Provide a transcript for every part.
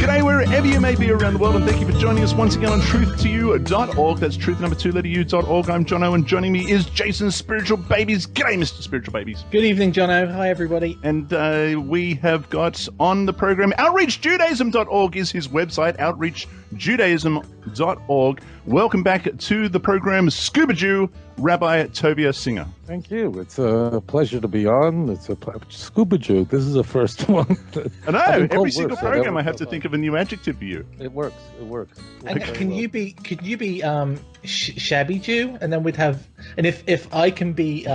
G'day wherever you may be around the world, and thank you for joining us once again on truth2you.org. That's truth2u.org. I'm Jono, and joining me is Jason's Spiritual Babies. G'day, Mr. Spiritual Babies. Good evening, Jono. Hi, everybody. And we have got on the program, outreachjudaism.org is his website, outreachjudaism.org. Welcome back to the program, Scuba Jew, Rabbi Tovia Singer. Thank you. It's a pleasure to be on. It's a Scuba Jew. This is the first one. I know. Every single program I have to think of a new adjective for you. It works. And can you be Shabby Jew? And then we'd have, and if I can be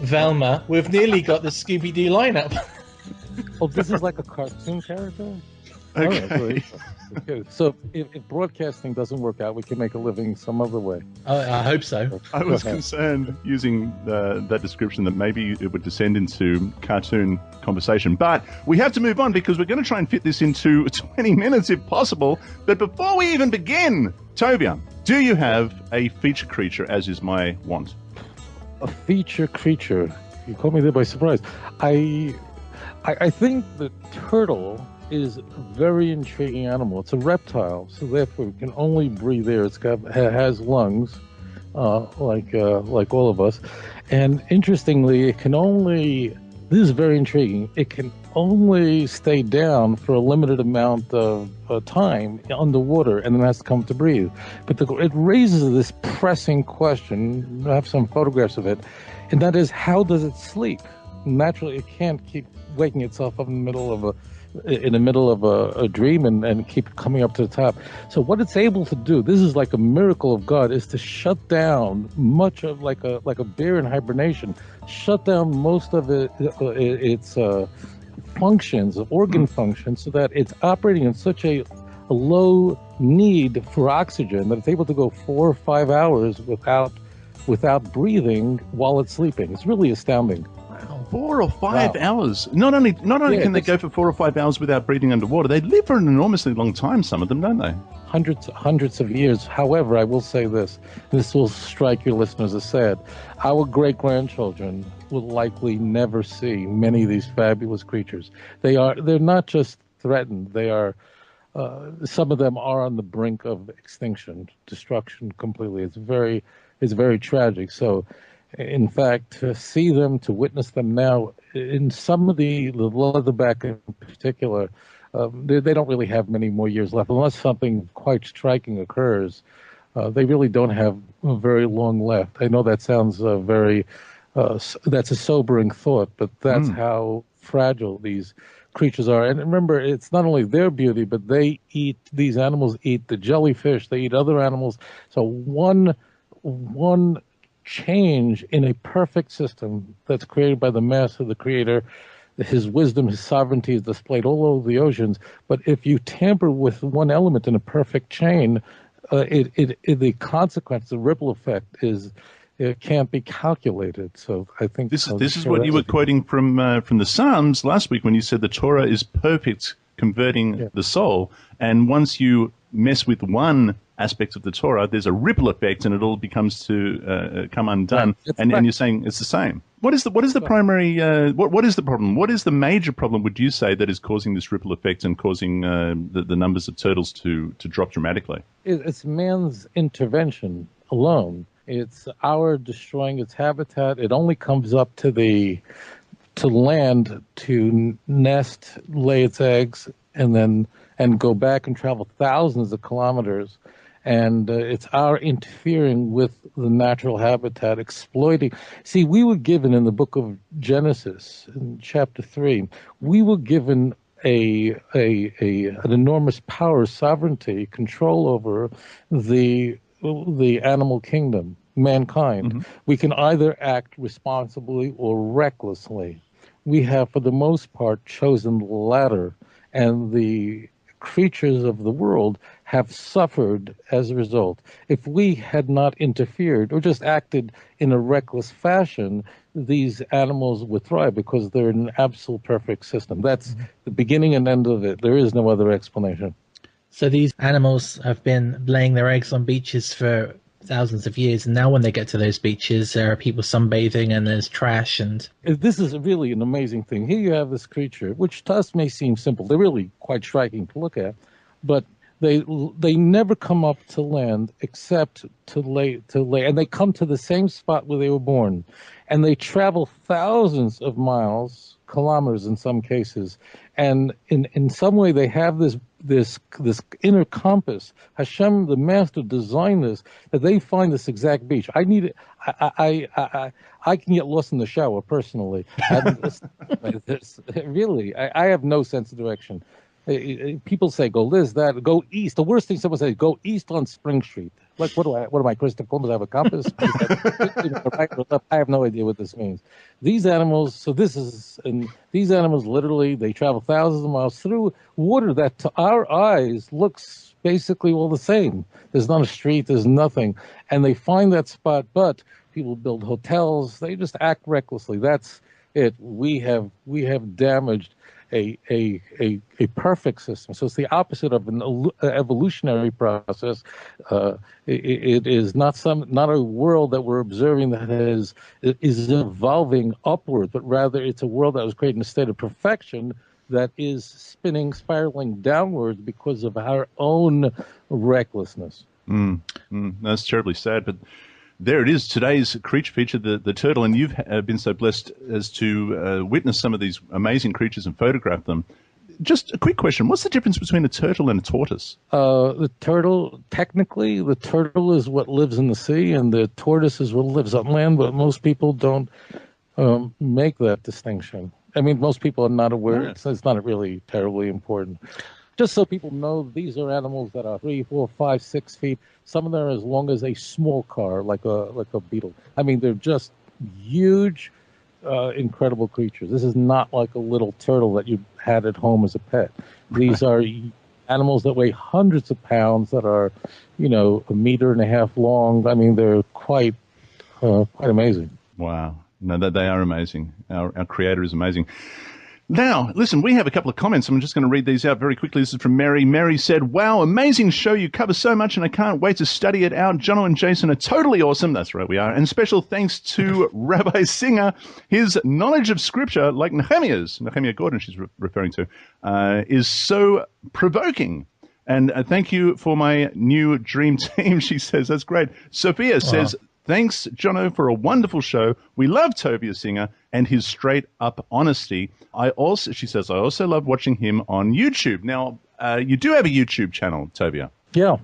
Velma, we've nearly got the Scooby-Doo lineup. Oh, this is like a cartoon character? Okay. Okay. So if broadcasting doesn't work out, we can make a living some other way. I hope so. I was concerned using that description that maybe it would descend into cartoon conversation. But we have to move on because we're going to try and fit this into 20 minutes if possible. But before we even begin, Tovia, do you have a feature creature, as is my want? A feature creature? You caught me there by surprise. I think the turtle is a very intriguing animal. It's a reptile, so therefore it can only breathe air. It has lungs, like all of us. And interestingly, it can only, this is very intriguing, it can only stay down for a limited amount of time underwater and then has to come to breathe. But it raises this pressing question, I have some photographs of it, and that is, how does it sleep? Naturally, it can't keep waking itself up in the middle of a dream and keep coming up to the top. So what it's able to do, this is like a miracle of God, is to shut down much of like a bear in hibernation, shut down most of its functions, organ functions, so that it's operating in such a low need for oxygen that it's able to go 4 or 5 hours without breathing while it's sleeping. It's really astounding. 4 or 5 hours. Not only can they go for 4 or 5 hours without breathing underwater, they live for an enormously long time, some of them, don't they? Hundreds of years. However, I will say this will strike your listeners as sad. Our great-grandchildren will likely never see many of these fabulous creatures. They're not just threatened, they are, some of them are on the brink of extinction, destruction completely. It's very tragic. So, in fact, to see them, to witness them now, in some of the leatherback in particular, they don't really have many more years left. Unless something quite striking occurs, they really don't have very long left. I know that sounds that's a sobering thought, but that's how fragile these creatures are. And remember, it's not only their beauty, but these animals eat the jellyfish, they eat other animals. So one change in a perfect system that's created by the master, the creator, his wisdom, his sovereignty is displayed all over the oceans. But if you tamper with one element in a perfect chain, the consequence, the ripple effect it can't be calculated. So I think this is what you were quoting from the Psalms last week when you said the Torah is perfect, converting the soul, and once you mess with one aspect of the Torah, there's a ripple effect, and it all becomes to come undone. Right. And you're saying it's the same. What is the primary? What is the problem? What is the major problem? Would you say that is causing this ripple effect and causing the numbers of turtles to drop dramatically? It's man's intervention alone. It's our destroying its habitat. It only comes up to land to nest, lay its eggs, and go back and travel thousands of kilometers. And it's our interfering with the natural habitat, exploiting. See, we were given in the book of Genesis, in chapter 3, we were given an enormous power, sovereignty, control over the animal kingdom, mankind. Mm-hmm. We can either act responsibly or recklessly. We have, for the most part, chosen the latter, and the creatures of the world have suffered as a result. If we had not interfered or just acted in a reckless fashion, these animals would thrive because they're an absolute perfect system. That's the beginning and end of it. There is no other explanation. So these animals have been laying their eggs on beaches for thousands of years. And now when they get to those beaches, there are people sunbathing and there's trash. And this is really an amazing thing. Here you have this creature, which to us may seem simple. They're really quite striking to look at, but they never come up to land except to lay, and they come to the same spot where they were born, and they travel thousands of miles, kilometers in some cases, and in some way they have this inner compass. Hashem, the master, designed this, that they find this exact beach. I need it. I can get lost in the shower personally. Really, I have no sense of direction. People say go this, that, go east. The worst thing someone says, go east on Spring Street. Like, what am I, Christopher Columbus? I have a compass? I have no idea what this means. These animals, these animals literally, they travel thousands of miles through water that to our eyes looks basically all the same. There's not a street, there's nothing. And they find that spot, but people build hotels, they just act recklessly. That's it. We have damaged a perfect system. So it's the opposite of an evolutionary process. It is not a world that we're observing that is evolving upward, but rather it's a world that was created in a state of perfection that is spiraling downwards because of our own recklessness. That's terribly sad, but there it is, today's creature feature, the turtle, and you've been so blessed as to witness some of these amazing creatures and photograph them. Just a quick question, what's the difference between a turtle and a tortoise? Technically, the turtle is what lives in the sea, and the tortoise is what lives on land, but most people don't make that distinction. I mean, most people are not aware. Yeah. It's not really terribly important. Just so people know, these are animals that are 3, 4, 5, 6 feet. Some of them are as long as a small car, like a beetle. I mean, they're just huge, incredible creatures. This is not like a little turtle that you had at home as a pet. These are animals that weigh hundreds of pounds, that are, 1.5 meters long. I mean, they're quite amazing. Wow. No, they are amazing. Our creator is amazing. Now, listen, we have a couple of comments. I'm just going to read these out very quickly. This is from Mary. Mary said, wow, amazing show. You cover so much, and I can't wait to study it out. Jono and Jason are totally awesome. That's right, we are. And special thanks to Rabbi Singer. His knowledge of Scripture, like Nehemiah Gordon she's referring to, is so provoking. And thank you for my new dream team, she says. That's great. Sophia says, thanks, Jono, for a wonderful show. We love Tovia Singer and his straight-up honesty. She says, I also love watching him on YouTube. Now, you do have a YouTube channel, Tovia. Yeah.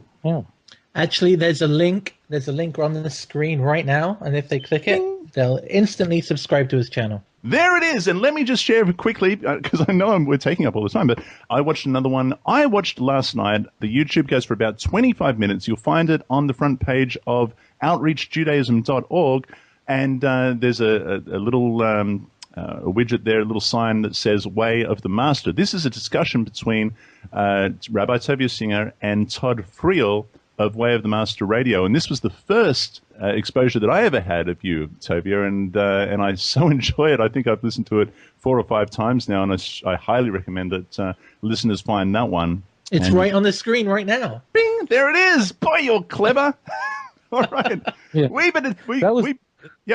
Actually, there's a link on the screen right now, and if they click it, they'll instantly subscribe to his channel. There it is. And let me just share quickly, because I know we're taking up all the time, but I watched another one. I watched last night. The YouTube goes for about 25 minutes. You'll find it on the front page of outreachjudaism.org, and there's a little a widget there, a little sign that says Way of the Master. This is a discussion between Rabbi Tovia Singer and Todd Friel of Way of the Master Radio, and this was the first exposure that I ever had of you, Tovia, and I so enjoy it. I think I've listened to it 4 or 5 times now, and I highly recommend that listeners find that one. It's right on the screen right now. Bing! There it is! Boy, you're clever! All right. Yeah.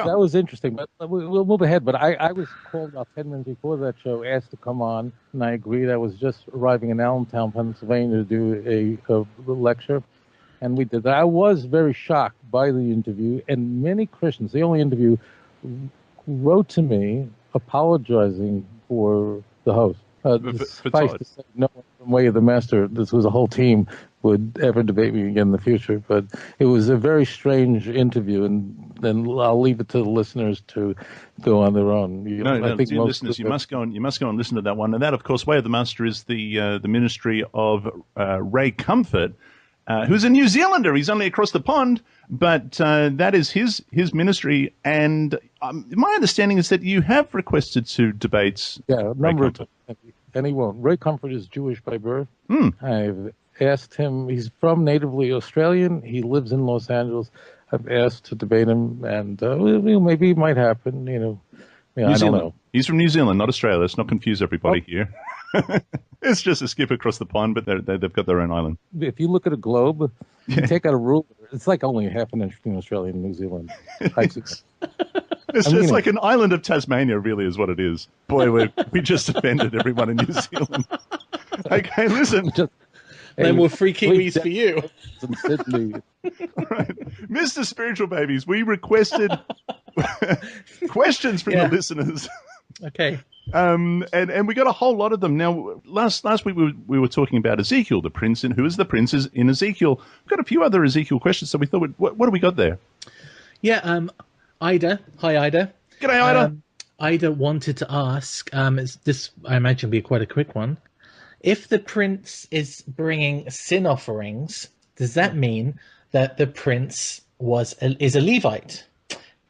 That was interesting, but we'll move ahead. But I was called about 10 minutes before that show, asked to come on, and I agreed. I was just arriving in Allentown, Pennsylvania, to do a lecture, and we did that. I was very shocked by the interview, and many Christians, the only interview, wrote to me apologizing for the host. Suffice to say, no one from Way of the Master, this was a whole team, would ever debate me again in the future. But it was a very strange interview, and then I'll leave it to the listeners to go on their own. Dear listeners, you must go and listen to that one. And that, of course, Way of the Master is the ministry of Ray Comfort, who's a New Zealander. He's only across the pond, but that is his ministry. And my understanding is that you have requested to debate. Yeah, a number of times. And he won't. Ray Comfort is Jewish by birth. I've asked him. He's from natively Australian. He lives in Los Angeles. I've asked to debate him, and maybe it might happen. I don't know. He's from New Zealand, not Australia. Let's not confuse everybody here. It's just a skip across the pond, but they've got their own island. If you look at a globe, you take out a ruler, it's like only half an inch between Australia and New Zealand. It's like an island of Tasmania, really, is what it is. Boy, we just offended everyone in New Zealand. Okay, listen. No more free Kiwis for you. Right. Mr. Spiritual Babies, we requested questions from the listeners. Okay. And we got a whole lot of them. Now, last week we were talking about Ezekiel, the prince, and who is the prince in Ezekiel. We've got a few other Ezekiel questions, so we thought, what do we got there? Yeah, Ida. Hi, Ida. G'day, Ida. Ida wanted to ask, this I imagine will be quite a quick one. If the prince is bringing sin offerings, does that mean that the prince is a Levite?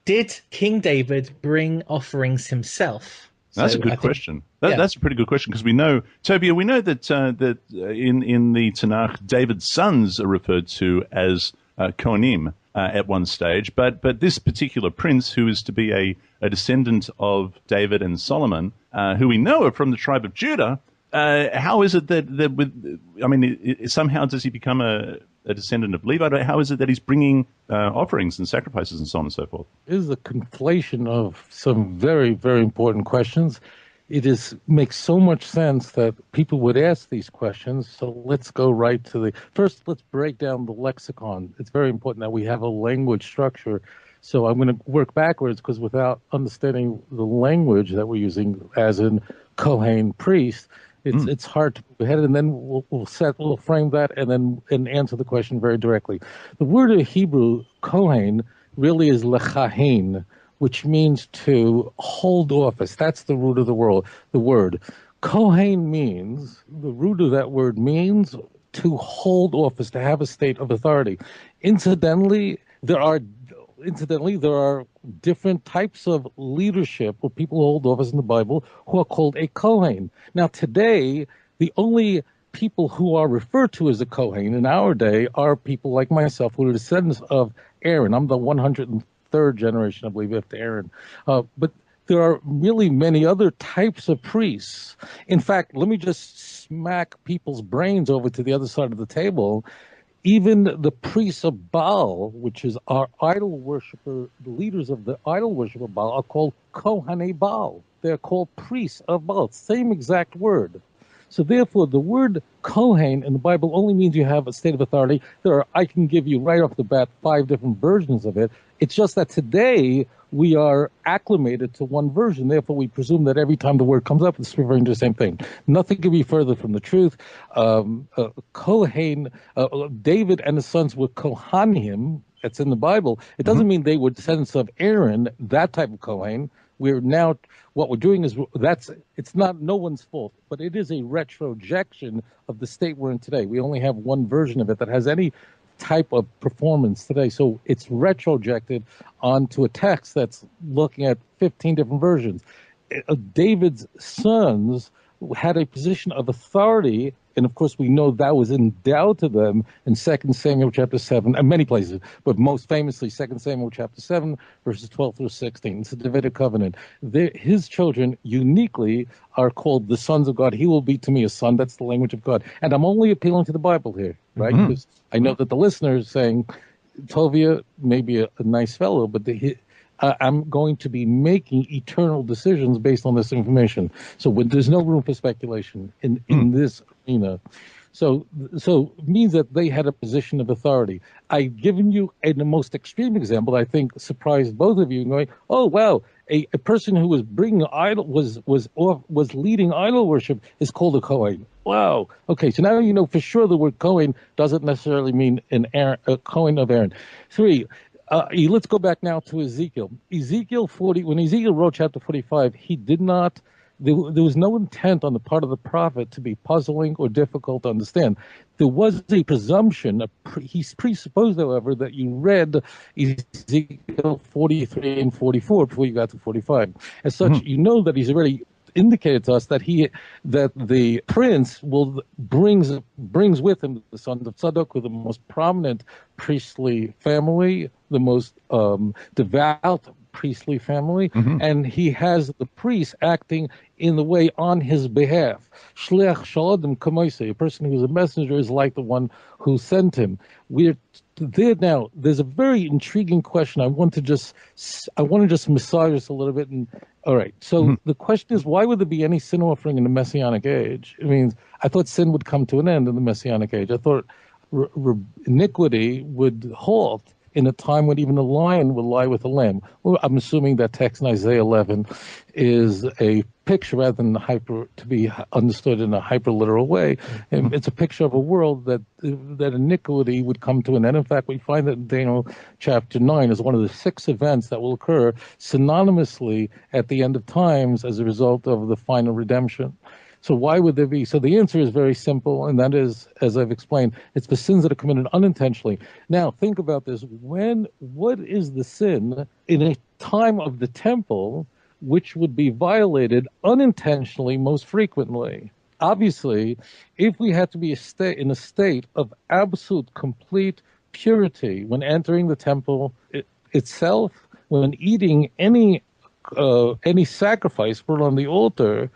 Did King David bring offerings himself? That's a good question. That's a pretty good question, because we know, Tovia, we know that in the Tanakh, David's sons are referred to as Kohanim at one stage, but this particular prince, who is to be a descendant of David and Solomon, who we know are from the tribe of Judah, how is it that somehow does he become a descendant of Levi? How is it that he's bringing offerings and sacrifices and so on and so forth? It is a conflation of some very, very important questions. Makes so much sense that people would ask these questions. So let's go right to first, let's break down the lexicon. It's very important that we have a language structure. So I'm going to work backwards, because without understanding the language that we're using, as in Kohen, priest, it's hard to move ahead, and then we'll frame that and answer the question very directly. The word in Hebrew, Kohen, really is lechahen, which means to hold office. That's the root of the word. Kohen means, the root of that word means to hold office, to have a state of authority. Incidentally, there are different types of leadership where people hold office in the Bible who are called a Kohen. Now, today, the only people who are referred to as a Kohen in our day are people like myself, who are descendants of Aaron. I'm the 103rd generation, I believe, after Aaron. But there are really many other types of priests. In fact, let me just smack people's brains over to the other side of the table. Even the priests of Baal, which is our idol worshiper, the leaders of the idol worshiper Baal, are called Kohanei Baal. They're called priests of Baal. Same exact word. So therefore, the word Kohen in the Bible only means you have a state of authority. I can give you right off the bat 5 different versions of it. It's just that today we are acclimated to one version. Therefore, we presume that every time the word comes up, it's referring to the same thing. Nothing could be further from the truth. Kohen, David and his sons were Kohanim. That's in the Bible. It doesn't mean they were descendants of Aaron, that type of Kohen. What we're doing is it's not no one's fault, but it is a retrojection of the state we're in today. We only have one version of it that has any type of performance today. So it's retrojected onto a text that's looking at 15 different versions. David's sons had a position of authority, and of course we know that was endowed to them in 2 Samuel chapter 7, and many places, but most famously 2 Samuel chapter 7, verses 12 through 16. It's the Davidic covenant. His children uniquely are called the sons of God. He will be to me a son. That's the language of God. And I'm only appealing to the Bible here, right? Because I know that the listener is saying, Tovia may be a nice fellow, but I'm going to be making eternal decisions based on this information. So there's no room for speculation in this arena. So it means that they had a position of authority. I've given you the most extreme example, I think surprised both of you, going, oh, wow, a person who was bringing was leading idol worship is called a Kohen. Wow. Okay, so now you know for sure the word Kohen doesn't necessarily mean a Kohen of Aaron. 3, let's go back now to Ezekiel. Ezekiel 40, when Ezekiel wrote chapter 45, he did not, there was no intent on the part of the prophet to be puzzling or difficult to understand. There was a presumption, he presupposed, however, that you read Ezekiel 43 and 44 before you got to 45. As such, you know that he's already indicated to us that the prince brings with him the sons of Tzadok, who are the most prominent priestly family, the most devout priestly family, and he has the priest acting in the way on his behalf. Shliach shaladim kamoisei, a person who's a messenger is like the one who sent him. We're there now. There's a very intriguing question. I want to just massage this a little bit. And all right, so the question is, why would there be any sin offering in the Messianic age? I mean, I thought sin would come to an end in the Messianic age. I thought iniquity would halt in a time when even a lion would lie with a lamb. Well, I'm assuming that text in Isaiah 11 is a picture rather than to be understood in a hyper-literal way. And it's a picture of a world that iniquity would come to an end. In fact, we find that in Daniel chapter 9 is one of the 6 events that will occur synonymously at the end of times as a result of the final redemption. So why would there be? So the answer is very simple, and that is, as I've explained, it's the sins that are committed unintentionally. Now, think about this. What is the sin in a time of the temple which would be violated unintentionally most frequently? Obviously, if we had to be in a state of absolute, complete purity when entering the temple itself, when eating any sacrifice put on the altar,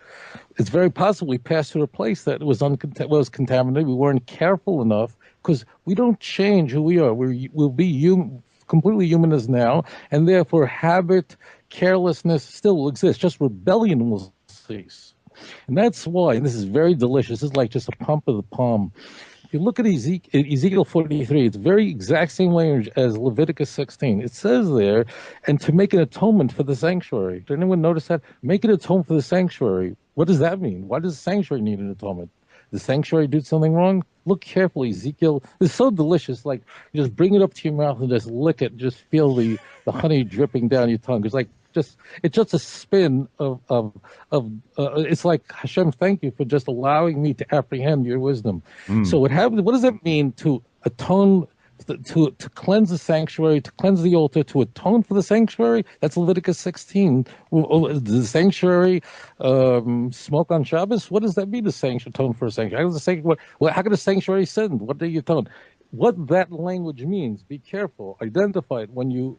it's very possible we passed through a place that was contaminated. We weren't careful enough because we don't change who we are. We'll be completely human as now, and therefore habit, carelessness still will exist. Just rebellion will cease. And that's why, and this is very delicious, this is like just a pump of the palm. If you look at Ezekiel 43, it's very exact same language as Leviticus 16. It says there, and to make an atonement for the sanctuary. Did anyone notice that? Make an atonement for the sanctuary. What does that mean? Why does the sanctuary need an atonement? The sanctuary did something wrong? Look carefully, Ezekiel. It's so delicious. Like, you just bring it up to your mouth and just lick it. Just feel the honey dripping down your tongue. It's like, it's just a spin of it's like, Hashem, thank you for just allowing me to apprehend your wisdom. So what happens? What does it mean to atone, to cleanse the sanctuary, to cleanse the altar, to atone for the sanctuary? That's Leviticus 16. The sanctuary smoke on Shabbos. What does that mean? The sanctuary atone for a sanctuary. How can a sanctuary sin? What do you atone? What that language means, be careful, identify it when you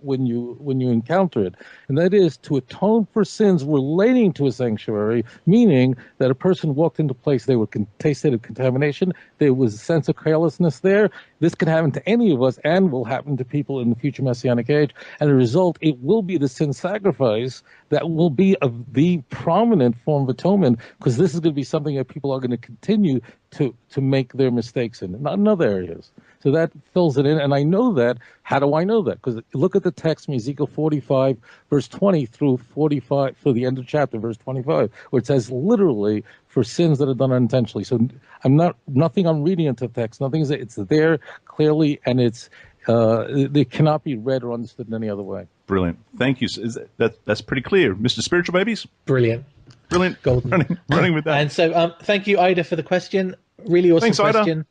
encounter it. And that is to atone for sins relating to a sanctuary, meaning that a person walked into a place, they were tasted of contamination, there was a sense of carelessness there. This can happen to any of us and will happen to people in the future Messianic age. And as a result, it will be the sin sacrifice that will be the prominent form of atonement, because this is going to be something that people are going to continue to make their mistakes in, not in other areas. So that fills it in, and I know that. How do I know that? Because look at the text from Ezekiel 45, verse 20 through 45, through the end of chapter, verse 25, where it says literally for sins that are done unintentionally. So nothing I'm reading into the text, it's there clearly, and it cannot be read or understood in any other way. Brilliant. Thank you. That's pretty clear. Mr. Spiritual Babies? Brilliant. Golden. Running with that. And so thank you, Ida, for the question. Really awesome question. Ida.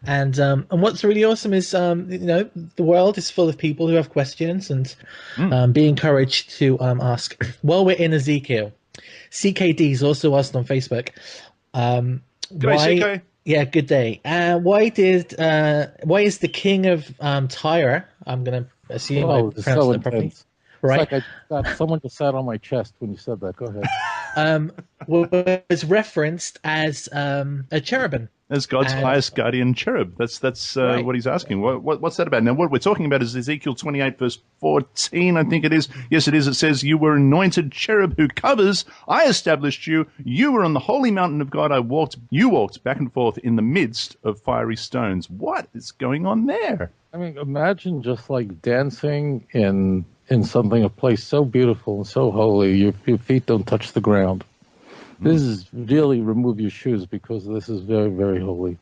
And what's really awesome is, the world is full of people who have questions, and be encouraged to ask. While we're in Ezekiel, CKD's also asked on Facebook. G'day, CK. Yeah, good day. Why is the king of Tyre? I'm going to assume I pronounced it properly. Right. It's like someone just sat on my chest when you said that. Go ahead. Was referenced as a cherubim. As God's highest guardian cherub. That's right. What he's asking. What's that about? Now, what we're talking about is Ezekiel 28, verse 14, I think it is. Yes, it is. It says, you were anointed cherub who covers. I established you. You were on the holy mountain of God. You walked back and forth in the midst of fiery stones. What is going on there? I mean, imagine just like dancing in a place so beautiful and so holy, your feet don't touch the ground. This is really remove your shoes, because this is very, very holy.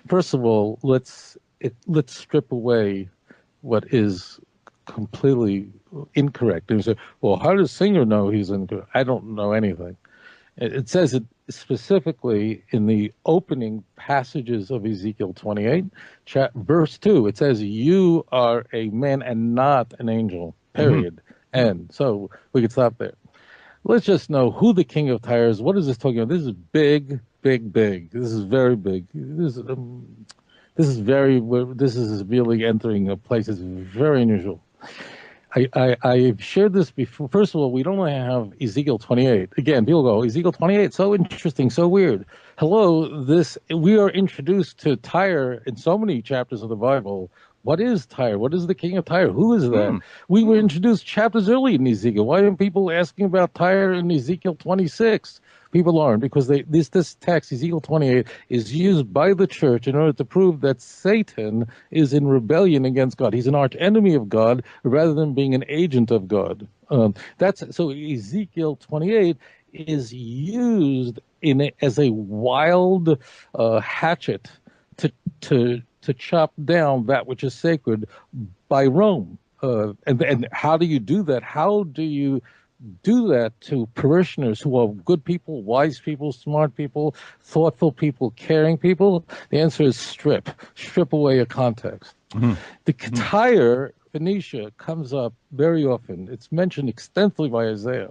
First of all, let's strip away what is completely incorrect. And you say, well, how does Singer know he's incorrect? I don't know anything. It says it specifically in the opening passages of Ezekiel 28, verse 2. It says, you are a man and not an angel, period. And so we could stop there. Let's just know who the king of Tyre is. What is this talking about? This is big, big, big. This is very big. This is really entering a place that's very unusual. I've shared this before. First of all, we don't have Ezekiel 28. Again, people go, Ezekiel 28, so interesting, so weird. Hello, we are introduced to Tyre in so many chapters of the Bible. What is Tyre? What is the king of Tyre? Who is that? We were introduced chapters early in Ezekiel. Why aren't people asking about Tyre in Ezekiel 26? People aren't, because this text, Ezekiel 28, is used by the church in order to prove that Satan is in rebellion against God. He's an arch enemy of God rather than being an agent of God. So Ezekiel 28 is used as a wild hatchet to chop down that which is sacred by Rome. And how do you do that? How do you do that to parishioners who are good people, wise people, smart people, thoughtful people, caring people? The answer is strip away a context. The Tyre, Phoenicia, comes up very often. It's mentioned extensively by Isaiah.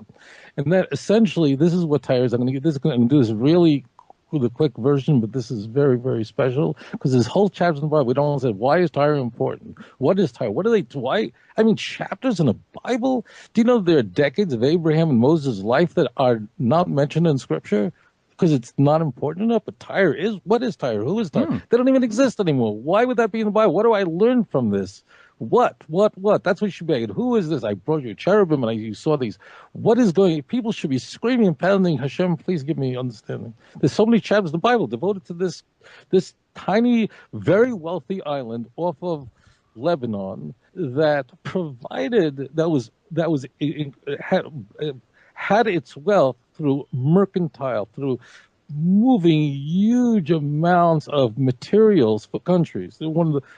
And that essentially, this is what Tyre is. I'm going to do this really the quick version, but this is very, very special because this whole chapter in the Bible, we don't say, why is Tyre important? What is Tyre? What are they, why? I mean, chapters in the Bible? Do you know there are decades of Abraham and Moses' life that are not mentioned in Scripture? Because it's not important enough, but Tyre is. What is Tyre? Who is Tyre? They don't even exist anymore. Why would that be in the Bible? What do I learn from this? What? That's what you should be. Who is this? I brought you cherubim and you saw these. What is going? People should be screaming and pounding, Hashem, please give me understanding. There's so many chapters in the Bible devoted to this tiny, very wealthy island off of Lebanon that had its wealth through mercantile, through moving huge amounts of materials for countries. They're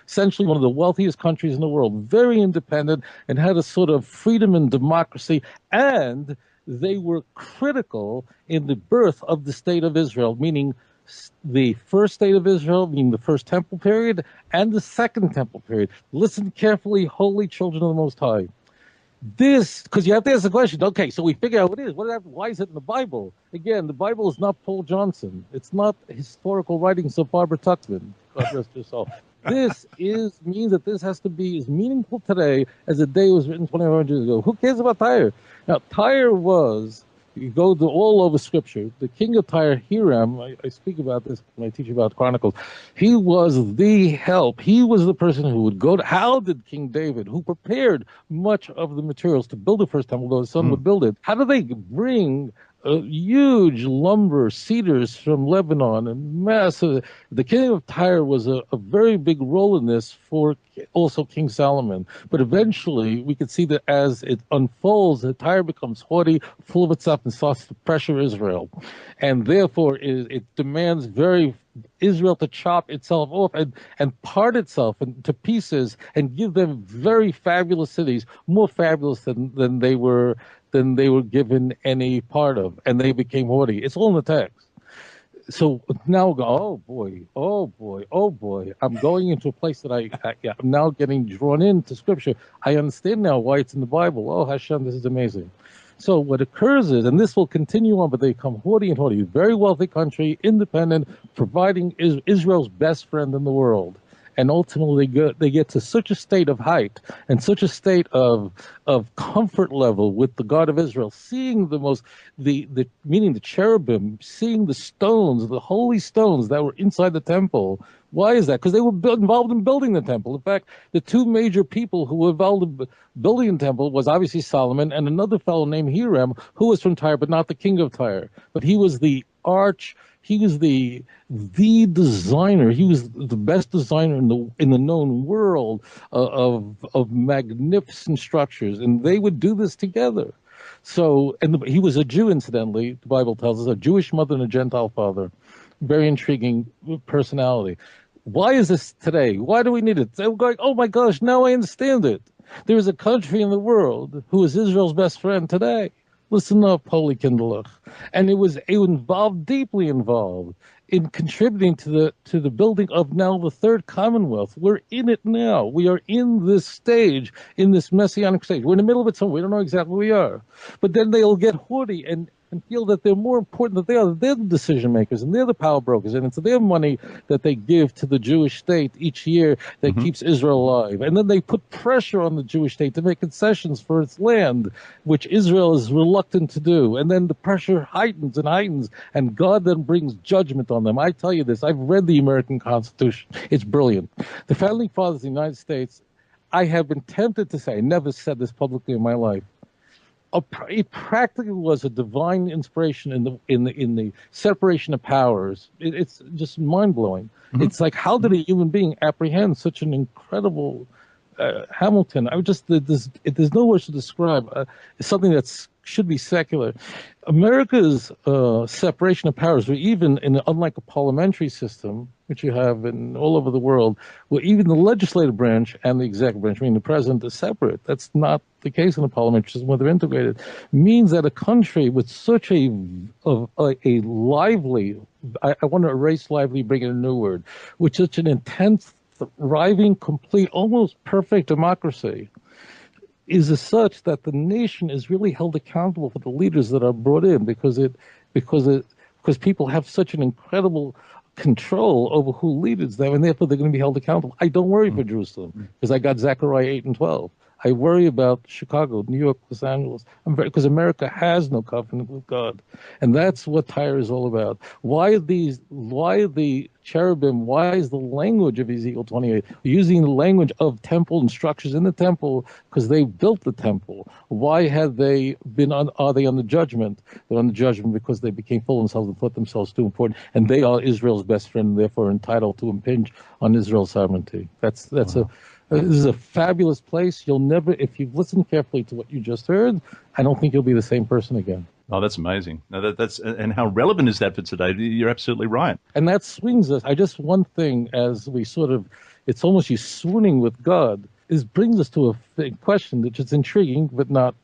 essentially one of the wealthiest countries in the world, very independent, and had a sort of freedom and democracy. And they were critical in the birth of the state of Israel, meaning the first state of Israel, meaning the first temple period, and the second temple period. Listen carefully, holy children of the Most High. Because you have to ask the question, okay, so we figure out what it is. Why is it in the Bible? Again, the Bible is not Paul Johnson. It's not historical writings of Barbara Tuchman. God rest her soul. This means that this has to be as meaningful today as the day it was written 2,500 years ago. Who cares about Tyre? Now, Tyre was, you go to all over Scripture, the king of Tyre, Hiram, I speak about this when I teach about Chronicles, he was the help. He was the person who would go to, how did King David, who prepared much of the materials to build the first temple, though his son would build it, how do they bring huge lumber, cedars from Lebanon, and massive. The king of Tyre was a very big role in this for also King Solomon. But eventually, we can see that as it unfolds, that Tyre becomes haughty, full of itself, and starts to pressure Israel. And therefore, it demands Israel to chop itself off and part itself into pieces and give them very fabulous cities, more fabulous than they were given any part of, and they became haughty. It's all in the text. So now we go, oh boy, I'm going into a place that I'm now getting drawn into Scripture. I understand now why it's in the Bible. Oh, Hashem, this is amazing. So what occurs is, and this will continue on, but they become haughty and haughty. Very wealthy country, independent, providing Israel's best friend in the world. And ultimately they get to such a state of height and such a state of comfort level with the God of Israel, seeing meaning the cherubim, seeing the stones, the holy stones that were inside the temple. Why is that? Because they were involved in building the temple. In fact, the two major people who were involved in building the temple was obviously Solomon and another fellow named Hiram, who was from Tyre, but not the king of Tyre. But he was the designer. He was the best designer in the known world of magnificent structures, and they would do this together. So, he was a Jew, incidentally. The Bible tells us, a Jewish mother and a Gentile father. Very intriguing personality. Why is this today? Why do we need it? They're going, oh my gosh, now I understand it. There is a country in the world who is Israel's best friend today. Listen up, holy Kindlech. And it was deeply involved in contributing to the building of now the third Commonwealth. We're in it now. We are in this stage, in this messianic stage. We're in the middle of it somewhere. We don't know exactly where we are. But then they'll get haughty, and and feel that they're more important, that they're the decision makers and they're the power brokers, and it's their money that they give to the Jewish state each year that keeps Israel alive. And then they put pressure on the Jewish state to make concessions for its land, which Israel is reluctant to do. And then the pressure heightens and heightens, and God then brings judgment on them. I tell you this, I've read the American Constitution. It's brilliant. The Founding Fathers of the United States, I have been tempted to say, I never said this publicly in my life, it practically was a divine inspiration in the separation of powers. It's just mind blowing. It's like, how did a human being apprehend such an incredible Hamilton? There's no words to describe. It's something that should be secular. America's separation of powers, were even unlike a parliamentary system, which you have in all over the world, where even the legislative branch and the executive branch, meaning the president, are separate. That's not the case in a parliamentary system where they're integrated. Means that a country with such a lively, I want to erase lively, bring in a new word, with such an intense, thriving, complete, almost perfect democracy, is as such that the nation is really held accountable for the leaders that are brought in, because people have such an incredible control over who leads them, and therefore they're going to be held accountable. I don't worry for Jerusalem, because I got Zechariah 8 and 12. I worry about Chicago, New York, Los Angeles, because America has no covenant with God. And that's what Tyre is all about. Why the cherubim, why is the language of Ezekiel 28 using the language of temple and structures in the temple? Because they built the temple. Why have they are they under judgment? They're under judgment because they became full of themselves and thought themselves too important. And they are Israel's best friend, and therefore entitled to impinge on Israel's sovereignty. This is a fabulous place. You'll never, if you've listened carefully to what you just heard, I don't think you'll be the same person again. Oh, that's amazing. No, and how relevant is that for today? You're absolutely right. And that swings us. One thing, as we it's almost you swooning with God, brings us to a question which is intriguing, but not.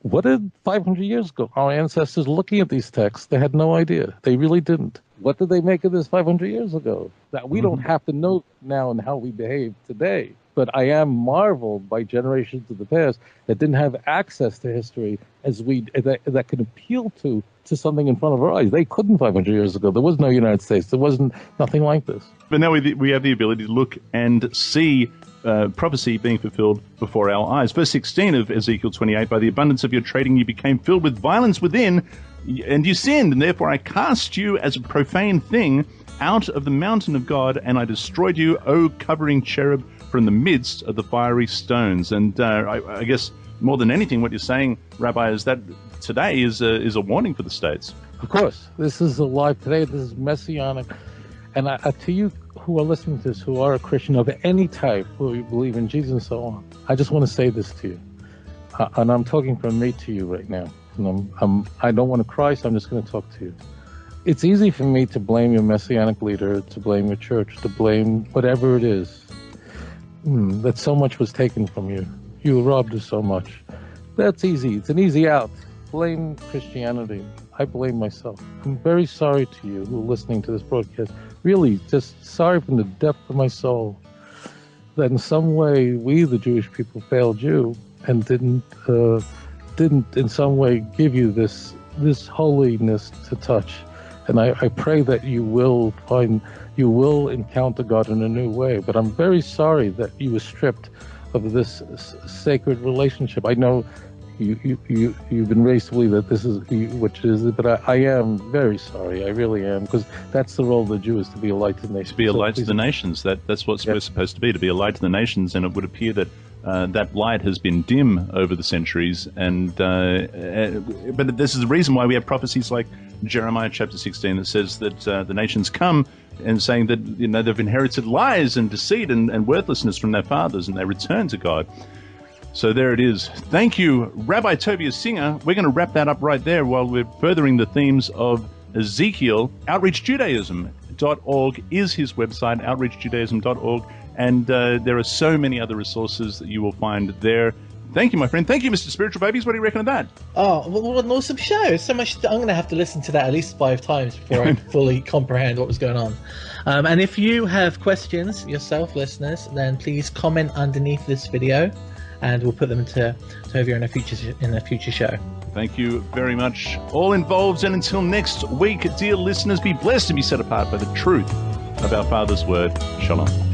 What did 500 years ago our ancestors, looking at these texts, they had no idea. They really didn't. What did they make of this 500 years ago? That we don't have to know now and how we behave today. But I am marveled by generations of the past that didn't have access to history that could appeal to something in front of our eyes. They couldn't 500 years ago. There was no United States. There wasn't nothing like this. But now we have the ability to look and see prophecy being fulfilled before our eyes. Verse 16 of Ezekiel 28, by the abundance of your trading you became filled with violence within, and you sinned, and therefore I cast you as a profane thing out of the mountain of God, and I destroyed you, O covering cherub, from the midst of the fiery stones. And I guess more than anything, what you're saying, Rabbi, is that today is a warning for the states. Of course, this is alive today. This is messianic. And to you who are listening to this, who are a Christian of any type, who you believe in Jesus and so on, I just want to say this to you. And I'm talking from me to you right now. And I don't want to cry, so I'm just going to talk to you. It's easy for me to blame your messianic leader, to blame your church, to blame whatever it is. That so much was taken from you. You robbed us so much. That's easy. It's an easy out. Blame Christianity. I blame myself. I'm very sorry to you who are listening to this broadcast. Really, just sorry from the depth of my soul that in some way we, the Jewish people, failed you and didn't in some way give you this holiness to touch. And I pray that you will encounter God in a new way. But I'm very sorry that you were stripped of this sacred relationship. I know you've been raised to believe that this is which is, but I am very sorry. I really am, because that's the role of the Jew, is to be a light to the nations. To be a light to the nations. That's what we're supposed to be a light to the nations. And it would appear that that light has been dim over the centuries, but this is the reason why we have prophecies like Jeremiah chapter 16 that says that the nations come and saying that they've inherited lies and deceit and worthlessness from their fathers, and they return to God. So there it is. Thank you, Rabbi Tovia Singer. We're going to wrap that up right there while we're furthering the themes of Ezekiel. OutreachJudaism.org is his website, outreachjudaism.org. And there are so many other resources that you will find there. Thank you, my friend. Thank you, Mr. Spiritual Babies. What do you reckon of that? Oh, what an awesome show. So much. I'm going to have to listen to that at least 5 times before I fully comprehend what was going on. And if you have questions yourself, listeners, then please comment underneath this video. and we'll put them to Tovia in a future show. Thank you very much, all involved. And until next week, dear listeners, be blessed and be set apart by the truth of our Father's word. Shalom.